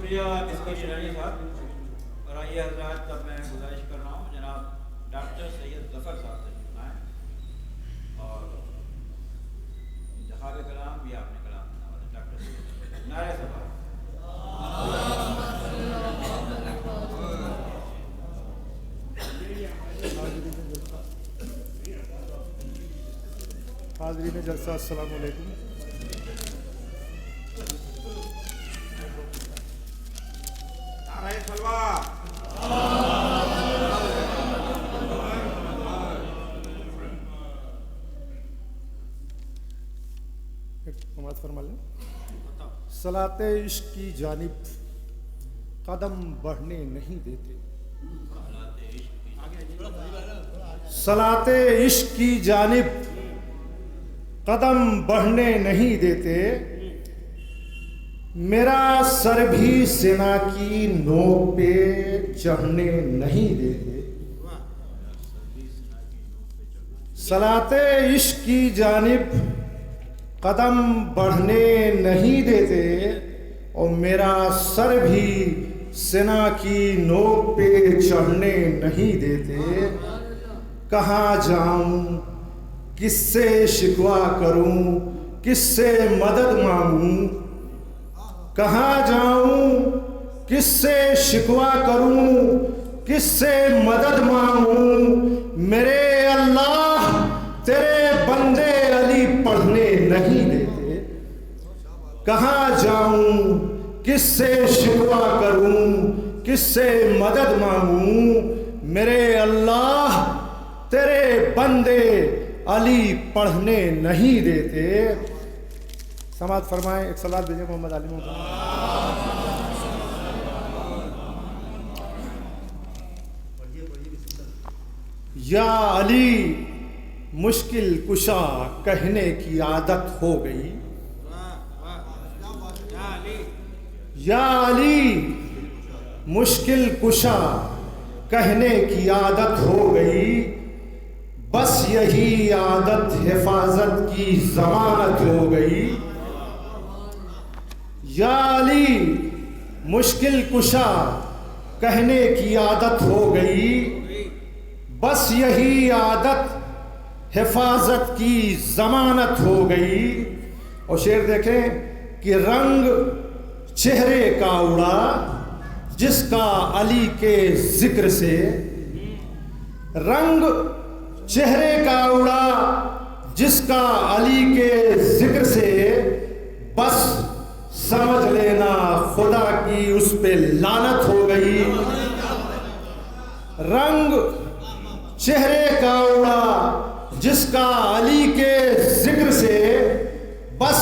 شکریہ مسکین ایرانی صاحب۔ اور آئیے حضرات، اب میں گزارش کر رہا ہوں جناب ڈاکٹر سید ظفر صاحب تشریف لائیں اور انتخاب کلام یا اپنے کلام ڈاکٹر سید نعرہ صبح۔ حاضرین جلسہ السلام علیکم۔ نماز فرما لیں۔ صلاۃ عشق کی جانب قدم بڑھنے نہیں دیتے، صلاۃ عشق کی جانب قدم بڑھنے نہیں دیتے، میرا سر بھی سنا کی نوک پہ چڑھنے نہیں دیتے، صلاۃ عشق کی جانب قدم بڑھنے نہیں دیتے، اور میرا سر بھی سنا کی نوک پہ چڑھنے نہیں دیتے۔ کہاں جاؤں، کس سے شکوہ کروں، کس سے مدد مانگوں، کہاں جاؤں، کس سے شکوہ کروں، کس سے مدد مانگوں، میرے اللہ تیرے بندے علی پڑھنے نہیں دیتے۔ کہاں جاؤں، کس سے شکوہ کروں، کس سے مدد مانگوں، میرے اللہ تیرے بندے علی پڑھنے نہیں دیتے۔ سماعت فرمائیں، ایک صلوات بھیجیں محمد علی محمد۔ یا علی مشکل کشا کہنے کی عادت ہو گئی، یا علی مشکل کشا کہنے کی عادت ہو گئی، بس یہی عادت حفاظت کی ضمانت ہو گئی۔ یا علی مشکل کشا کہنے کی عادت ہو گئی، بس یہی عادت حفاظت کی ضمانت ہو گئی۔ اور شعر دیکھیں کہ رنگ چہرے کا اڑا جس کا علی کے ذکر سے، رنگ چہرے کا اڑا جس کا علی کے ذکر سے، بس سمجھ لینا خدا کی اس پہ لعنت ہو گئی۔ رنگ چہرے کا اڑا جس کا علی کے ذکر سے، بس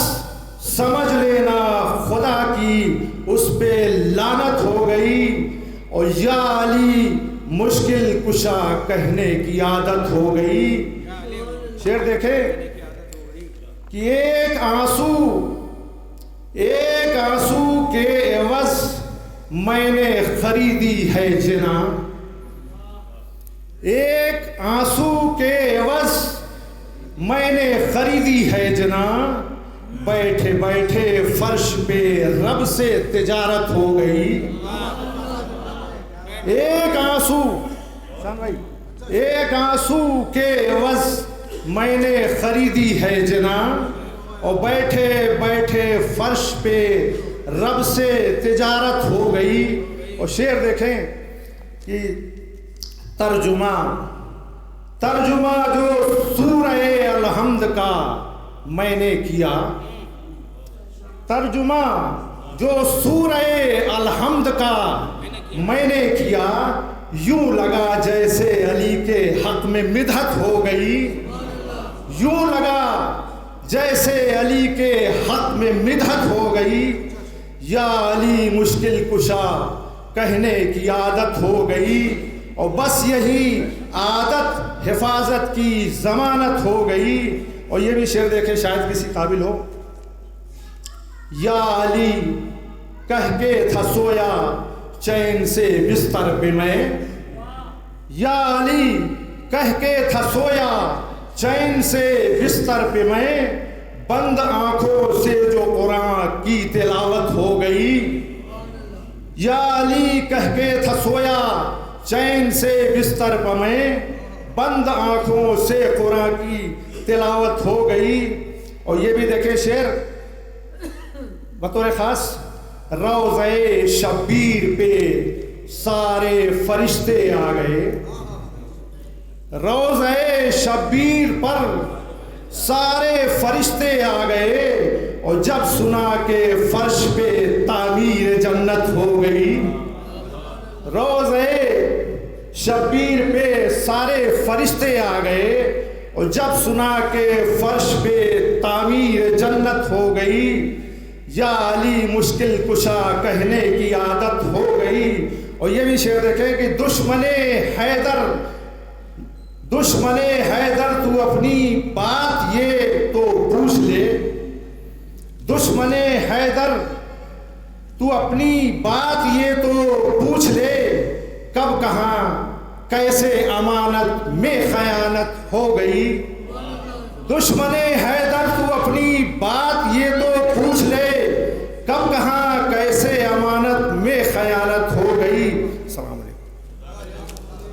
سمجھ لینا خدا کی اس پہ لعنت ہو گئی۔ اور یا علی مشکل کشا کہنے کی عادت ہو گئی۔ شعر دیکھیں کہ ایک آنسو کے عوض میں نے خریدی ہے جنا، ایک آنسو کے عوض میں نے خریدی ہے جنا، بیٹھے بیٹھے فرش پہ رب سے تجارت ہو گئی۔ ایک آنسو کے عوض میں نے خریدی ہے جنا، اور بیٹھے بیٹھے فرش پہ رب سے تجارت ہو گئی۔ اور شعر دیکھیں کہ ترجمہ جو سورہ الحمد کا میں نے کیا، ترجمہ جو سورہ الحمد کا میں نے کیا، یوں لگا جیسے علی کے حق میں مدحت ہو گئی، یوں لگا جیسے علی کے حق میں مدحت ہو گئی۔ یا علی مشکل کشا کہنے کی عادت ہو گئی، اور بس یہی عادت حفاظت کی ضمانت ہو گئی۔ اور یہ بھی شعر دیکھیں، شاید کسی قابل ہو۔ یا علی کہہ کے تھا سویا چین سے بستر پہ میں، یا علی کہہ کے تھا سویا چین سے بستر پہ میں، بند آنکھوں سے جو قرآن کی تلاوت ہو گئی، یا علی کہہ کے تھا سویا چین سے بستر پہ میں، بند آنکھوں سے قرآن کی تلاوت ہو گئی. اور یہ بھی دیکھیں شعر بطور خاص، روضہ شبیر پہ سارے فرشتے آ گئے، روضہ شبیر پر سارے فرشتے آ گئے، اور جب سنا کہ فرش پہ تعمیر جنت ہو گئی. روضہ شبیر پہ سارے فرشتے آ گئے، اور جب سنا کہ فرش پہ تعمیر جنت ہو گئی. یا علی مشکل کشا کہنے کی عادت ہو گئی. اور یہ بھی شعر دیکھیں کہ دشمن حیدر تو اپنی بات یہ تو پوچھ لے، دشمن حیدر تو اپنی بات یہ تو پوچھ لے، کب کہاں کیسے امانت میں خیانت ہو گئی. دشمن حیدر تو اپنی بات یہ تو پوچھ لے، کب کہاں کیسے امانت میں خیانت ہو گئی. السلام علیکم.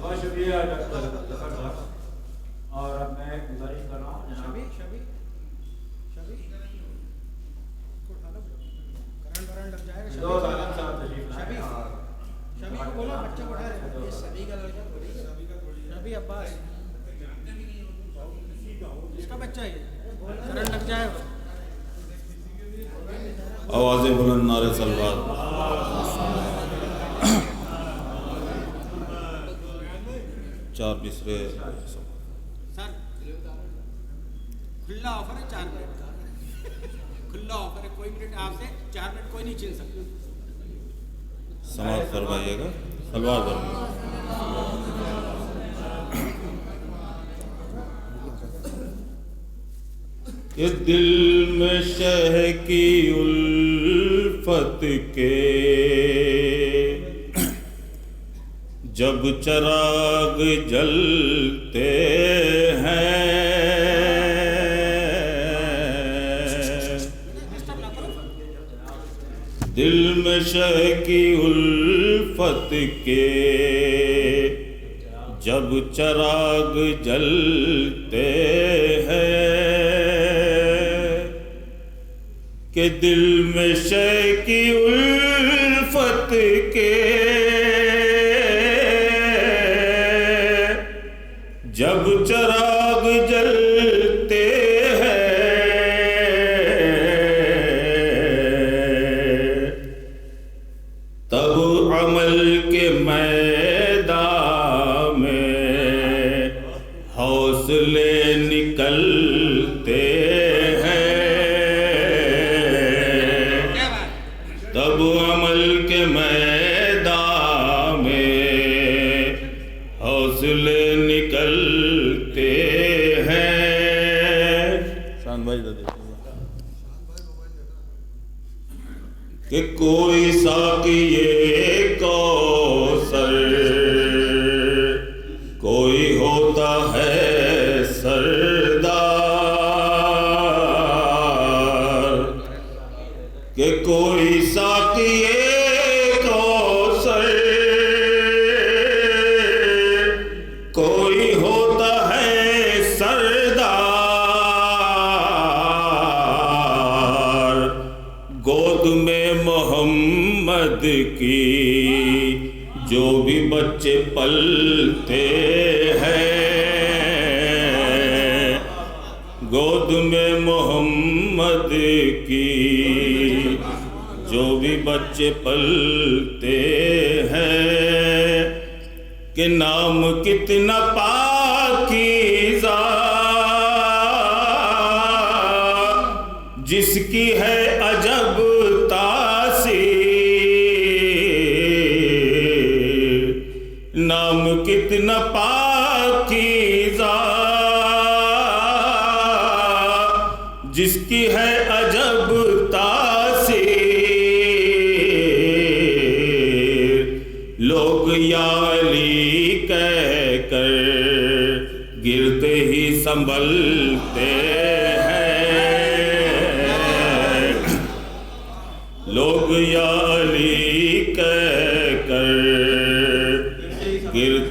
بہت شکریہ ڈاکٹر ظفر صاحب. اور اب میں گزارش کر رہا ہوں جناب دو عالم صاحب تشریف لائیں. آوازیں بلند، نعرے صلوات. چار بسرے سر کھلا آفر ہے، 4 منٹ کا کھلا آفر ہے. کوئی منٹ آپ سے 4 منٹ کوئی نہیں چھین سکتا. سماعت فرمائیے گا. سلوات فرمائیے. کہ دل میں شہ کی الفت کے جب چراغ جلتے ہیں، دل میں شہ کی الفت کے جب چراغ جلتے ہیں، کہ دل میں شے کی الفت کے جب چراغ جلتے ہیں، تب عمل کے میدان میں حوصلے نکلتے ہیں، تب عمل کے میدان میں حوصلے نکلتے ہیں۔ شان بھائی کہ کوئی ساقی کوثر، کوئی ہوتا ہے سردار، کہ کوئی ساقی کوثر، کوئی ہوتا ہے سردار، گود میں محمد کی جو بھی بچے پلتے ہیں، گود میں محمد کی جو بھی بچے پلتے ہیں، کہ نام کتنا پاکیزہ جس کی ہے عجب تاثیر، نام کتنا پاکیزہ جس کی ہے عجب تاثیر، لوگ یا علی کہہ کر گرتے ہی سنبھلتے ہیں، لوگ یا علی کہہ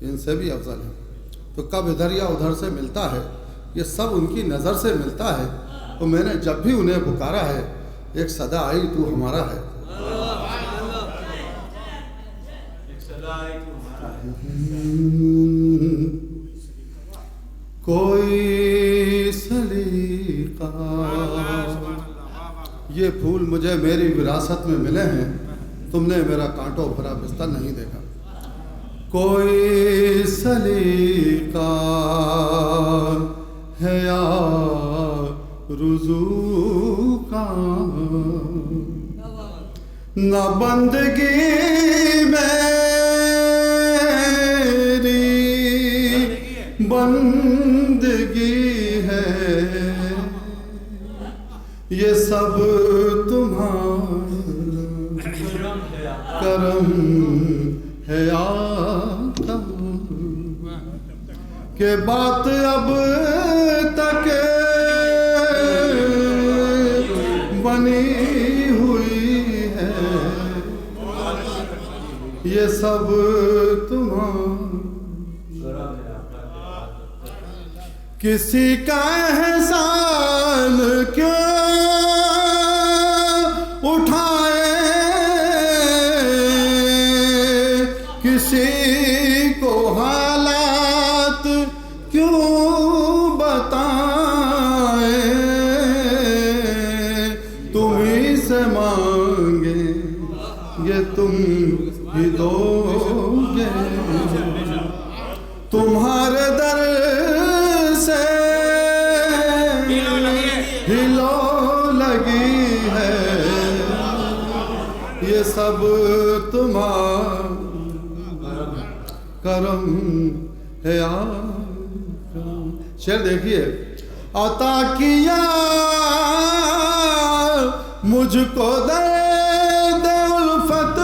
ان سے بھی افضل ہیں. تو کب ادھر یا ادھر سے ملتا ہے، یہ سب ان کی نظر سے ملتا ہے. تو میں نے جب بھی انہیں پکارا ہے ایک صدا آئی تو ہمارا ہے. ایک صدا آئی تو ہمارا ہے. کوئی سلیقہ، یہ پھول مجھے میری وراثت میں ملے ہیں، تم نے میرا کانٹوں بھرا بستر نہیں دیکھا. کوئی سلیقہ ہے یا رضو کا، نہ بندگی میری بندگی ہے، یہ سب تمہارا کرم ہے آقا، کہ بات اب تک بنی ہوئی ہے، یہ سب تمہارا. کسی کا احسان کیوں اٹھائے، کسی کو حالات کیوں بتائیں، تم ہی سے مانگے یہ تم ہی دو گے، تمہارے در سے ہلو لگی ہے، یہ سب تمہارا کرم ہے آقا. شعر دیکھیے. عطا کیا مجھ کو درد الفت،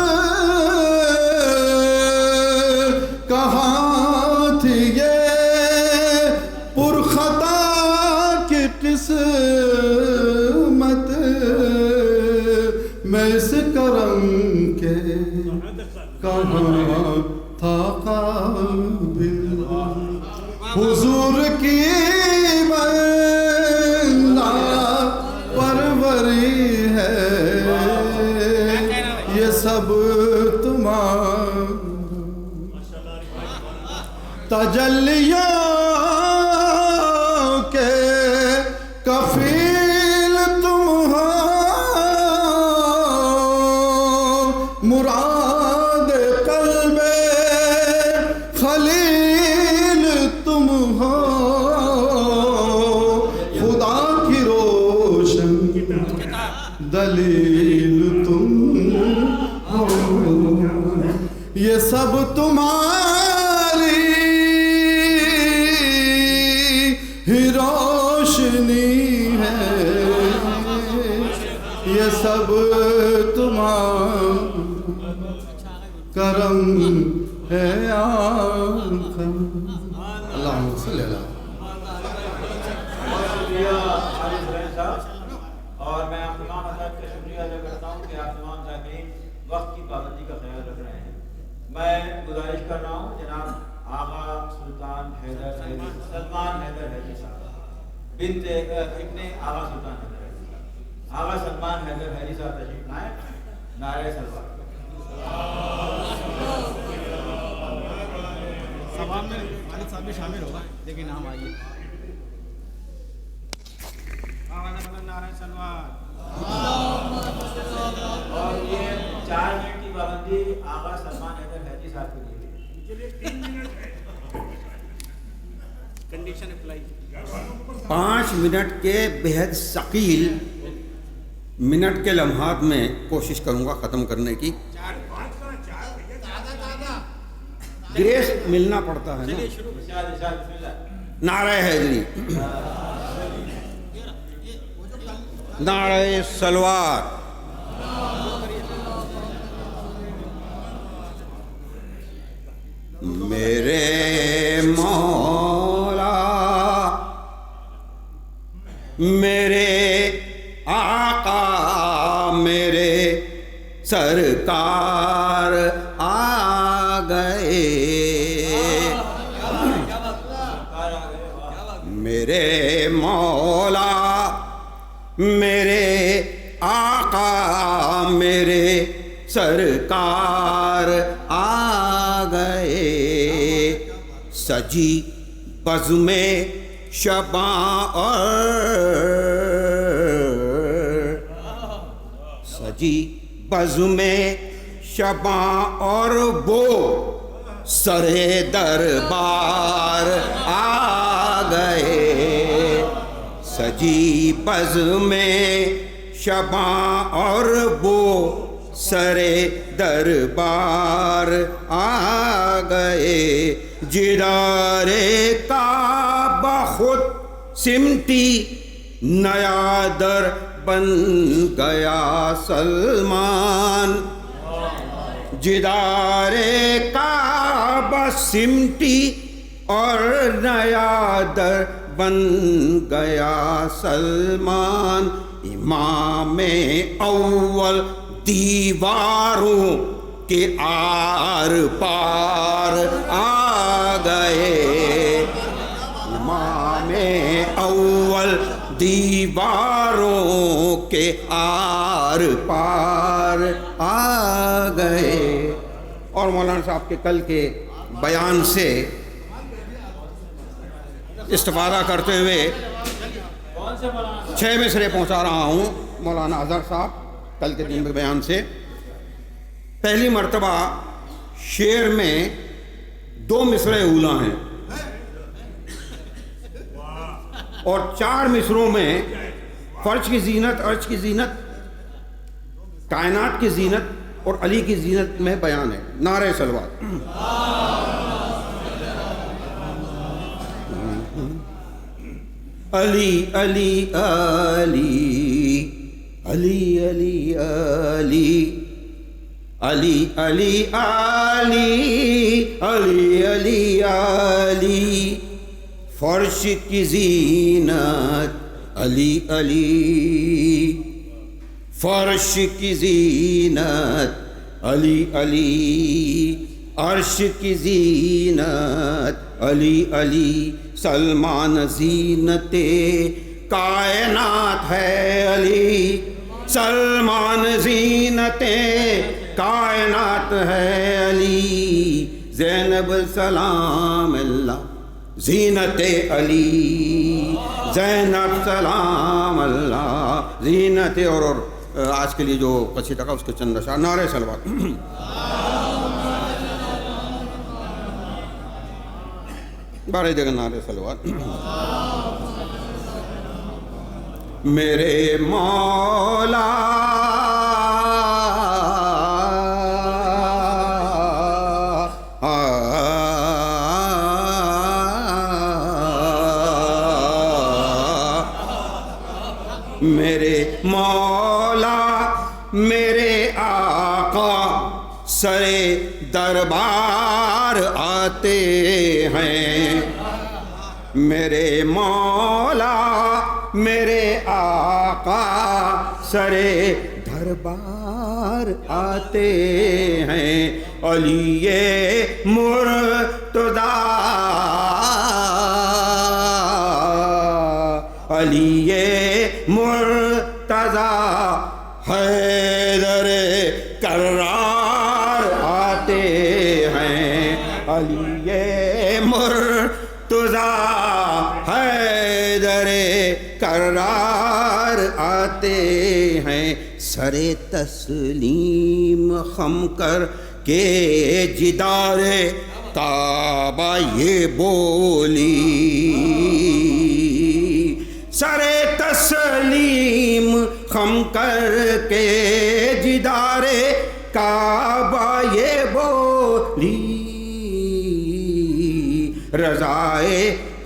کہاں تھی یہ پرخطا کی قسمت، میں اس کرم کے کہاں تھا قابل، حضور کی بندہ پروری ہے، یہ سب تمہارا تجلیوں کے کفیل تم ہو، مراد قلب خلیل تم ہو، خدا کی روشن دلیل تم ہو، یہ سب تمہاری ہی روشنی ہے، یہ سب تمہارا کرم ہے آقا. اللہم صلی اللہ. بہت شکریہ عارف حسین صاحب. اور میں آپ تمام حضرات کا شکریہ ادا کرتا ہوں کہ آپ تمام سامعین وقت کی پابندی کا خیال رکھ رہے ہیں. میں گزارش کر رہا ہوں جناب آغا سلطان حیدر سلمان حیدر حیدری صاحب بنت ابن آغا سلطان حیدر حیدری صاحب، آغا سلمان حیدر حیدری صاحب تشریف لائیں. نعرہ سلوات. سواب میں والد صاحب بھی شامل ہوگا، لیکن ہم آئیے. نعرہ سلوات. اور یہ 4 منٹ کی پابندی آغا سلمان حیدر حیدری صاحب کے لیے. 3 منٹ کنڈیشن اپلائی. 5 منٹ کے بہت ثقیل منٹ کے لمحات میں کوشش کروں گا ختم کرنے کی. گریس ملنا پڑتا ہے نا. نعرہ حیدری، نعرہ سلوات. میرے مولا میرے آقا میرے سرکار آ گئے، میرے آقا میرے سرکار آ گئے، سجی بزم شباں اور سجی بزم شباں اور وہ سرے دربار آ گئے، سجی بزم شباں اور وہ سرے دربار آ گئے، جدار کعبہ خود سمٹی نیا در بن گیا سلمان، جدار کعبہ سمٹی اور نیا در بن گیا سلمان، امام اول دیواروں کے آر پار آ گئے، امام اول دیواروں کے آر پار آ گئے۔ اور مولانا صاحب کے کل کے بیان سے استفادہ کرتے ہوئے 6 مصرے پہنچا رہا ہوں مولانا اظہر صاحب کل کے دن کے بیان سے۔ پہلی مرتبہ شعر میں 2 مصرے اولا ہیں اور 4 مصروں میں فرش کی زینت، عرش کی زینت، کائنات کی زینت اور علی کی زینت میں بیان ہے۔ نعرہ صلوات۔ علی علی علی علی علی علی علی علی علی علی علی فرش کی زینت علی علی، فرش کی زینت علی علی، عرش کی زینت علی علی، سلمان زینت کائنات ہے علی، سلمان زینت کائنات ہے علی، زینب سلام اللہ زینت علی، زینب سلام اللہ زینت۔ اور آج کے لیے جو قصیدہ کا اس کے چند اشعار۔ نعرہ صلوات۔ بارے جگہ نعرہ صلوات۔ میرے مولا میرے مولا میرے آقا سرے دربار آتے ہیں، میرے مولا میرے آقا سرے دربار آتے ہیں، علی مرتضیٰ علی مرتضیٰ حیدر کرار آتے ہیں، علی مرتضیٰ حیدر کرار آتے ہیں، سر تسلیم خم کر کے جدار کعبہ یہ بولی، سر تسلیم خم کر کے جدار کعبہ یہ بولی، رضائے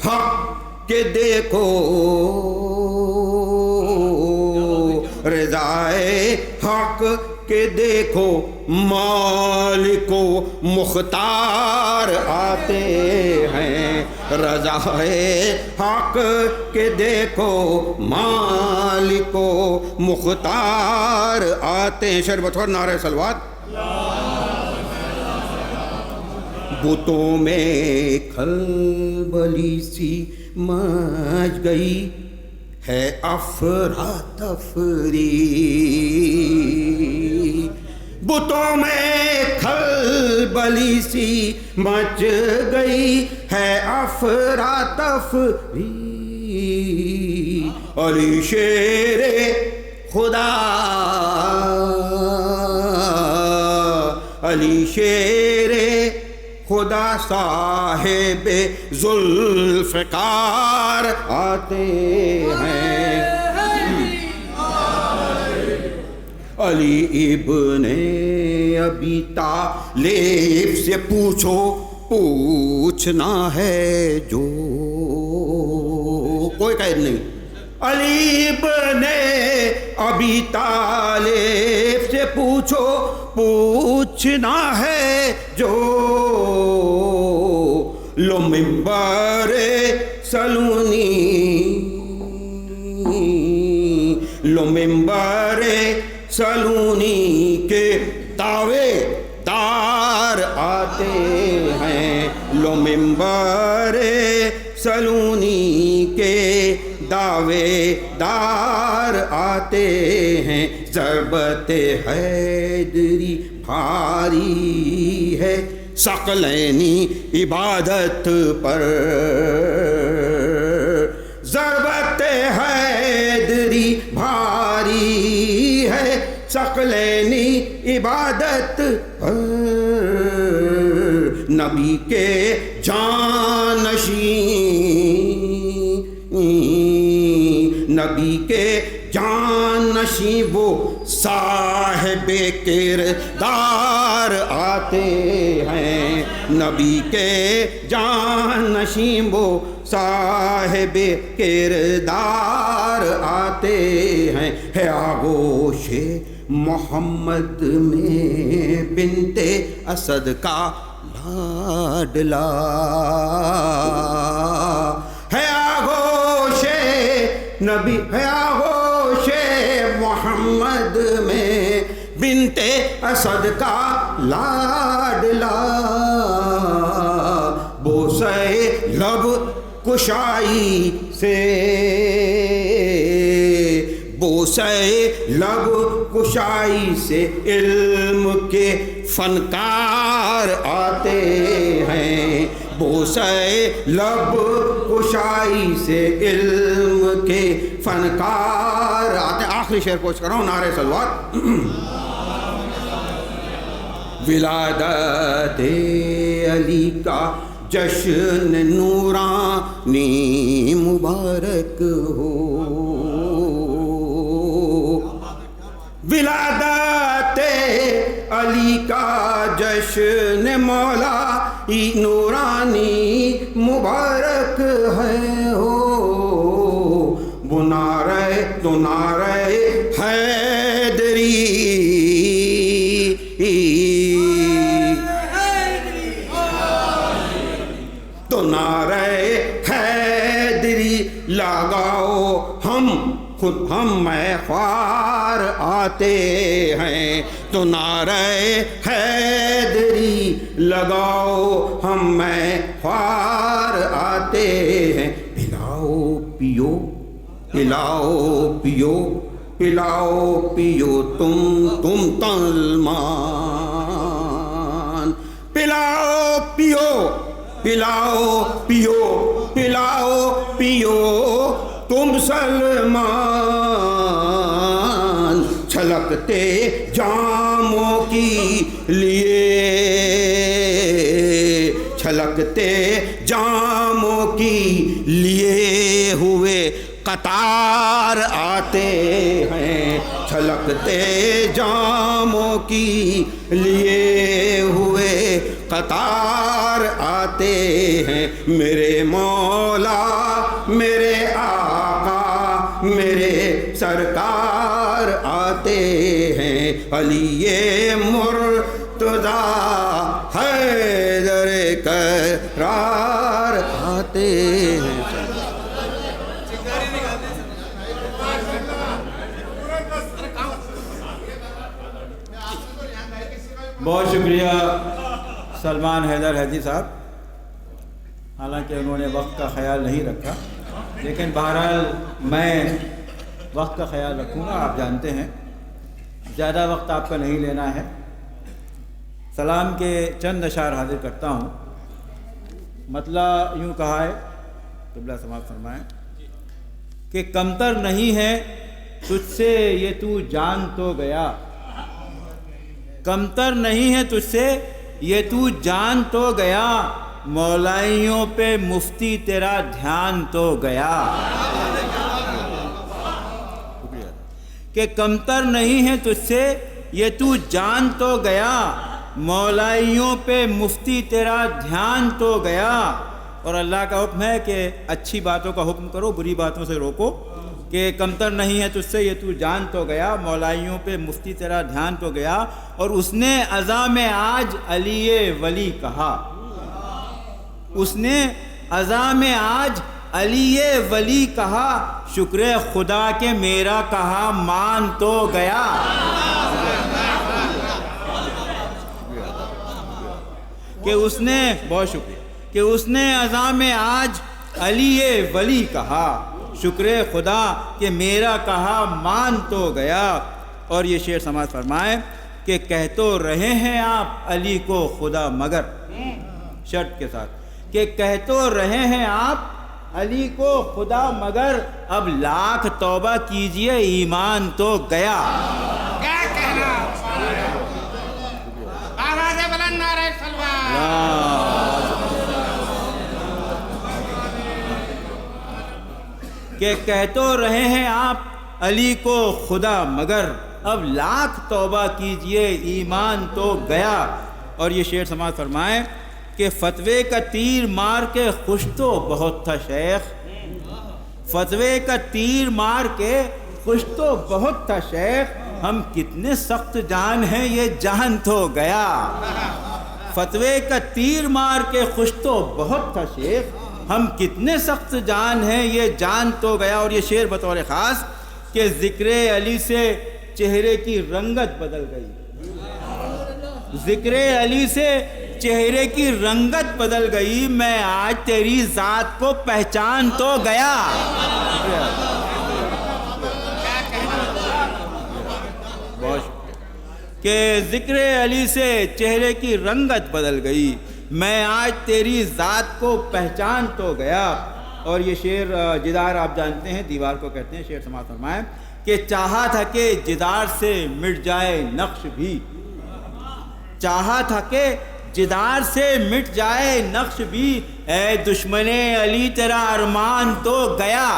حق کے دیکھو، رضائے حق کے دیکھو، مالک و مختار آتے ہیں، رضائے حق کے دیکھو، مالک و مختار آتے ہیں۔ شربت اور نعرہ صلوات۔ بتوں میں کھلبلی سی مچ گئی ہے افراتفری، بتوں میں کھلبلی سی مچ گئی ہے افراتفری، علی شیر خدا، علی شیر خدا صاحب ذوالفقار آتے ہیں، علی ابن ابی طالب سے پوچھو پوچھنا ہے جو، کوئی قید نہیں، علی ابن ابی طالب سے پوچھو پوچھنا ہے جو، لو منبر سلونی، لو منبر سلونی کے دعوے دار آتے ہیں، لو منبر سلونی کے دعوے دار آتے ہیں، ضربت حیدری بھاری ہے ثقلینی عبادت پر، ضربت حیدری بھاری ہے ثقلینی عبادت پر، نبی کے جانشین، نبی کے جانشین وہ صاحب کردار آتے ہیں، نبی کے جانشین وہ صاحب کردار آتے ہیں، ہے آغوش محمد میں بنت اسد کا لاڈلا، ہے آغوش نبی، ہے آغوش محمد میں بنت اسد کا لاڈلا، بوسے لب کشائی سے، بوسے لب کشائی سے علم کے فنکار آتے ہیں، بوسے لب کشائی سے علم کے فنکار آتے ہیں۔ آخری شعر پوچھ کر رہا ہوں، نعرہ صلوات۔ ولادت علی کا جشن نورانی مبارک ہو، ولادت علی کا جشن مولا نورانی مبارک ہے ہو، وہ نعرہ تو نعرہ حیدری، تو نعرہ حیدری لگاؤ، ہم خود ہم میں خوار آتے ہیں، تو نعرہ حیدری لگاؤ ہم میں خوار آتے ہیں، پلاؤ پیو پلاؤ پیو پلاؤ پیو تم تلمان، پلاؤ پیو پلاؤ پیو پلاؤ پیو تم سلمان، چھلکتے جاموں کی لیے، چھلکتے جاموں کی لیے ہوئے قطار آتے ہیں، چھلکتے جاموں کی لیے ہوئے قطار آتے ہیں، میرے مولا میرے آقا میرے سرکار آتے ہیں، علی مرتضیٰ حیدر کرار آتے ہیں۔ بہت شکریہ سلمان حیدر حیدی صاحب، حالانکہ انہوں نے وقت کا خیال نہیں رکھا۔ لیکن بہرحال میں وقت کا خیال رکھوں گا. آپ جانتے ہیں زیادہ وقت آپ کا نہیں لینا ہے. سلام کے چند اشعار حاضر کرتا ہوں. مطلع یوں کہا ہے، قبلہ سماعت فرمائیں، کہ کمتر نہیں ہے تجھ سے یہ تو جان تو گیا، کمتر نہیں ہے تجھ سے یہ تو جان تو گیا، مولائیوں پہ مفتی تیرا دھیان تو گیا. کہ کمتر نہیں ہے تجھ سے یہ تو جان تو گیا، مولائیوں پہ مفتی تیرا دھیان تو گیا. اور اللہ کا حکم ہے کہ اچھی باتوں کا حکم کرو، بری باتوں سے روکو. کہ کمتر نہیں ہے تجھ سے یہ تو جان تو گیا، مولائیوں پہ مفتی تیرا دھیان تو گیا. اور اس نے اذاں میں آج علی ولی کہا، اس نے اذاں میں آج علی ولی کہا، شکر خدا کہ میرا کہا مان تو گیا. کہ اس نے، بہت شکریہ، کہ اس نے اذاں میں آج علی ولی کہا، شکر خدا کہ میرا کہا مان تو گیا. اور یہ شعر سماعت فرمائے کہ کہہ تو رہے ہیں آپ علی کو خدا مگر، شرط کے ساتھ، کہ کہہ تو رہے ہیں آپ علی کو خدا مگر، اب لاکھ توبہ کیجئے ایمان تو گیا. کیا کہنا، آواز بلند نعرہ سلوات. کہ کہہ تو رہے ہیں آپ علی کو خدا مگر، اب لاکھ توبہ کیجئے ایمان تو گیا. اور یہ شعر سماعت فرمائیں کہ فتوے کا تیر مار کے خوش تو بہت تھا شیخ، فتوے کا تیر مار کے خوش تو بہت تھا شیخ، ہم کتنے سخت جان ہیں یہ جان تو گیا. فتوے کا تیر مار کے خوش تو بہت تھا شیخ، ہم کتنے سخت جان ہیں یہ جان تو گیا. اور یہ شعر بطور خاص کہ ذکر علی سے چہرے کی رنگت بدل گئی، ذکر علی سے چہرے کی رنگت بدل گئی، میں آج تیری ذات کو پہچان تو گیا. بہت شکریہ. کہ ذکر علی سے چہرے کی رنگت بدل گئی، میں آج تیری ذات کو پہچان تو گیا. اور یہ شعر جدار آپ جانتے ہیں، دیوار کو کہتے ہیں. شعر سماعت فرمائیں کہ چاہا تھا کہ جدار سے مٹ جائے نقش بھی، چاہا تھا کہ جدار سے مٹ جائے نقش بھی، اے دشمن علی تیرا ارمان تو گیا.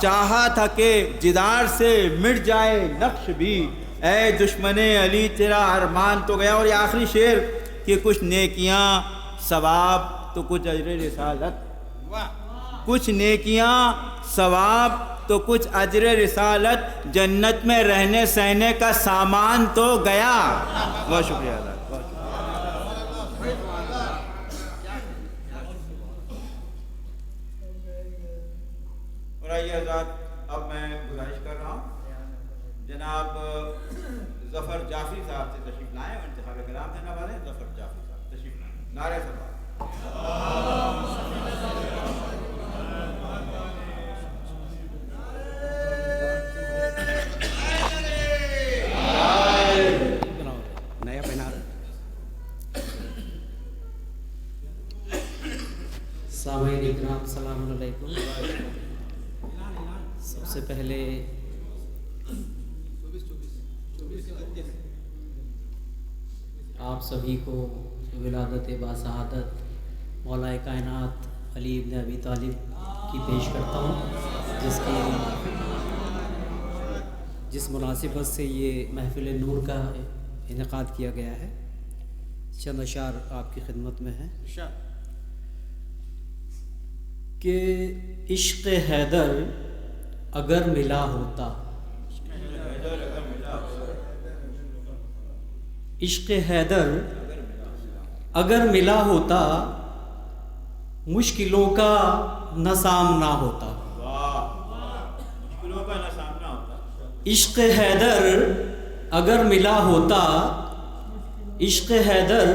چاہا تھا کہ جدار سے مٹ جائے نقش بھی، اے دشمن علی تیرا ارمان تو گیا. اور یہ آخری شعر کہ کچھ نیکیاں ثواب تو کچھ اجر رسالت، کچھ نیکیاں ثواب تو کچھ اجر رسالت، جنت میں رہنے سہنے کا سامان تو گیا. بہت شکریہ اللہ. اور آئیے حضرات، اب میں گزارش کر رہا ہوں جناب ظفر جعفری صاحب سے تشریف لائیں اور انتخاب کلام دینے والے ہیں. ظفر جعفری صاحب تشریف لائیں. نعرہ سلوات. نیا پہنا. سامعین اکرام السلام علیکم. سب سے پہلے آپ سبھی کو ولادت باسعادت مولا کائنات علی ابن ابی طالب کی پیش کرتا ہوں، جس مناسبت سے یہ محفل نور کا انعقاد کیا گیا ہے. چند اشعار آپ کی خدمت میں ہیں کہ عشق حیدر اگر ملا ہوتا، عشق حیدر اگر ملا ہوتا، مشکلوں کا نہ سامنا ہوتا. عشق حیدر اگر ملا ہوتا، عشق حیدر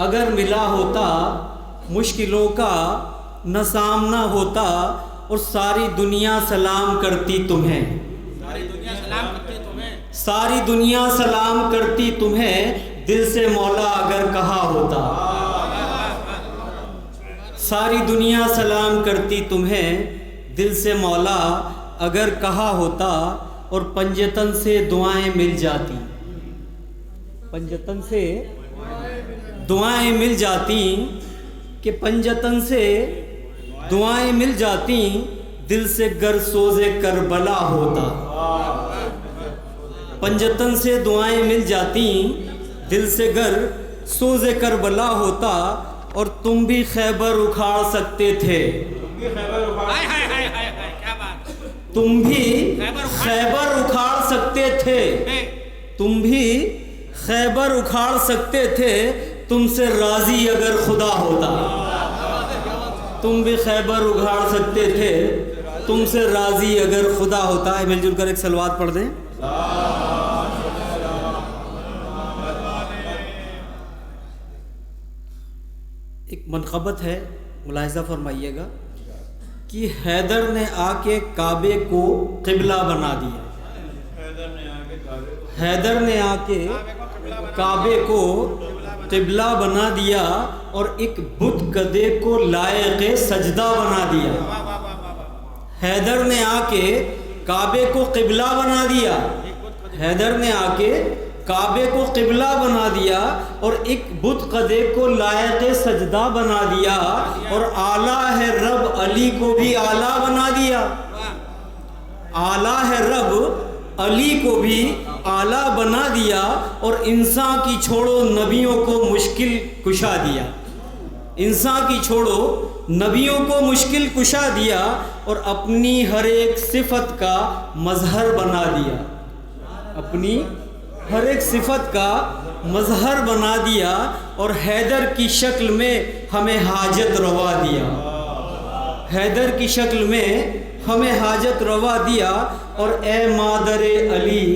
اگر ملا ہوتا، مشکلوں کا نہ سامنا ہوتا. اور ساری دنیا سلام کرتی تمہیں، ساری دنیا سلام کرتی تمہیں، ساری دنیا سلام کرتی تمہیں، دل سے مولا اگر کہا ہوتا، ساری دنیا سلام کرتی تمہیں، دل سے مولا اگر کہا ہوتا، اور پنجتن سے دعائیں مل جاتی، پنجتن سے دعائیں مل جاتی، کہ پنجتن سے دعائیں مل جاتی، دل سے گر سوز کربلا ہوتا، پنجتن سے دعائیں مل جاتی، دل سے گر سوز کربلا ہوتا، اور تم بھی خیبر اکھاڑ سکتے تھے، ہائے ہائے ہائے ہائے ہائے، کیا بات، تم بھی خیبر اکھاڑ سکتے تھے، تم بھی خیبر اکھاڑ سکتے تھے، تم سے راضی اگر خدا ہوتا، تم بھی خیبر اکھاڑ سکتے تھے، تم سے راضی اگر خدا ہوتا ہے۔ مل جل کر ایک صلوات پڑھ دیں۔ ایک منقبت ہے، ملاحظہ فرمائیے گا کہ حیدر نے آ کے کعبے کو قبلہ بنا دیا، حیدر نے آ کے کعبے کو قبلہ بنا دیا، اور ایک بت کدے کو لائق سجدہ بنا دیا، حیدر نے آ کے کعبے کو قبلہ بنا دیا، حیدر نے آ کے کعبے کو قبلہ بنا دیا، اور ایک بت قدے کو لائق سجدہ بنا دیا، اور اعلیٰ ہے رب علی کو بھی اعلیٰ بنا دیا، اعلیٰ ہے رب علی کو بھی اعلیٰ بنا دیا، اور انسان کی چھوڑو نبیوں کو مشکل کشا دیا، انسان کی چھوڑو نبیوں کو مشکل کشا دیا، اور اپنی ہر ایک صفت کا مظہر بنا دیا، اپنی ہر ایک صفت کا مظہر بنا دیا، اور حیدر کی شکل میں ہمیں حاجت روا دیا، حیدر کی شکل میں ہمیں حاجت روا دیا، اور اے مادر علی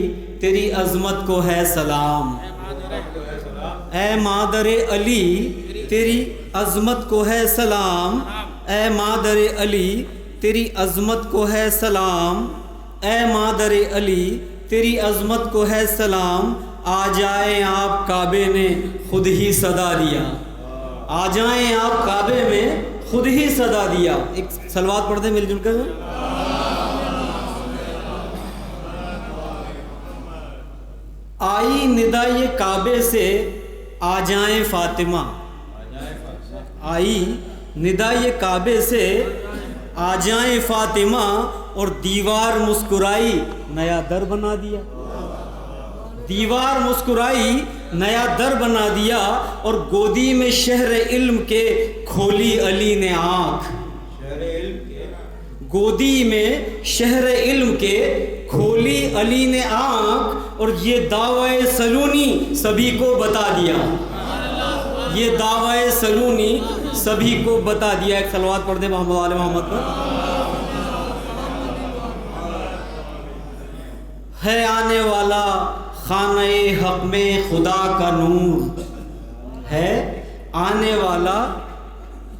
تیری عظمت کو ہے سلام، اے مادر علی تیری عظمت کو ہے سلام، اے مادر علی تیری عظمت کو ہے سلام، اے مادر علی تیری عظمت کو ہے سلام، آ جائیں آپ کعبے میں خود ہی صدا دیا، آ جائیں آپ کعبے میں خود ہی صدا دیا۔ ایک صلوات پڑھ دیں مل جل کر۔ آئی ندائے کعبے سے آ جائیں فاطمہ، آئی ندائے کعبے سے آ جائیں فاطمہ، اور دیوار مسکرائی نیا در بنا دیا، دیوار مسکرائی نیا در بنا دیا، اور گودی میں شہر علم کے کھولی علی نے آنکھ، گودی میں شہر علم کے کھولی علی نے آنکھ، اور یہ دعوی سلونی سبھی کو بتا دیا، یہ دعوی سلونی سبھی کو بتا دیا۔ ایک صلوات پڑھ دیں محمد آل محمد پر۔ ہے آنے والا خانہ حق میں خدا کا نور، ہے آنے والا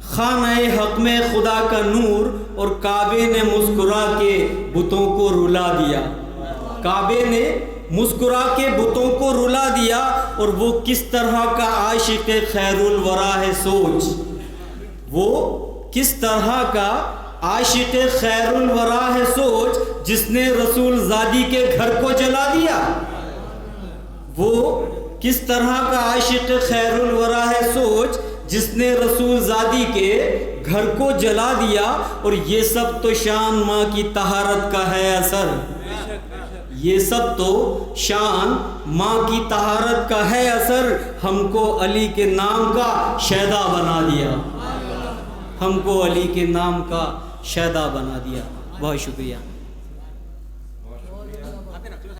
خانہ حق میں خدا کا نور، اور کعبے نے مسکرا کے بتوں کو رلا دیا، کعبے نے مسکرا کے بتوں کو رلا دیا، اور وہ کس طرح کا عاشق خیر الورا ہے سوچ، وہ کس طرح کا عاشق خیر الورا ہے سوچ، جس نے رسول زادی کے گھر کو جلا دیا، وہ کس طرح کا عاشق خیر الورا ہے سوچ، جس نے رسول زادی کے گھر کو جلا دیا، اور یہ سب تو شان ماں کی طہارت کا ہے اثر، یہ سب تو شان ماں کی طہارت کا ہے اثر، ہم کو علی کے نام کا شیدا بنا دیا، ہم کو علی کے نام کا شیدا بنا دیا۔ بہت شکریہ۔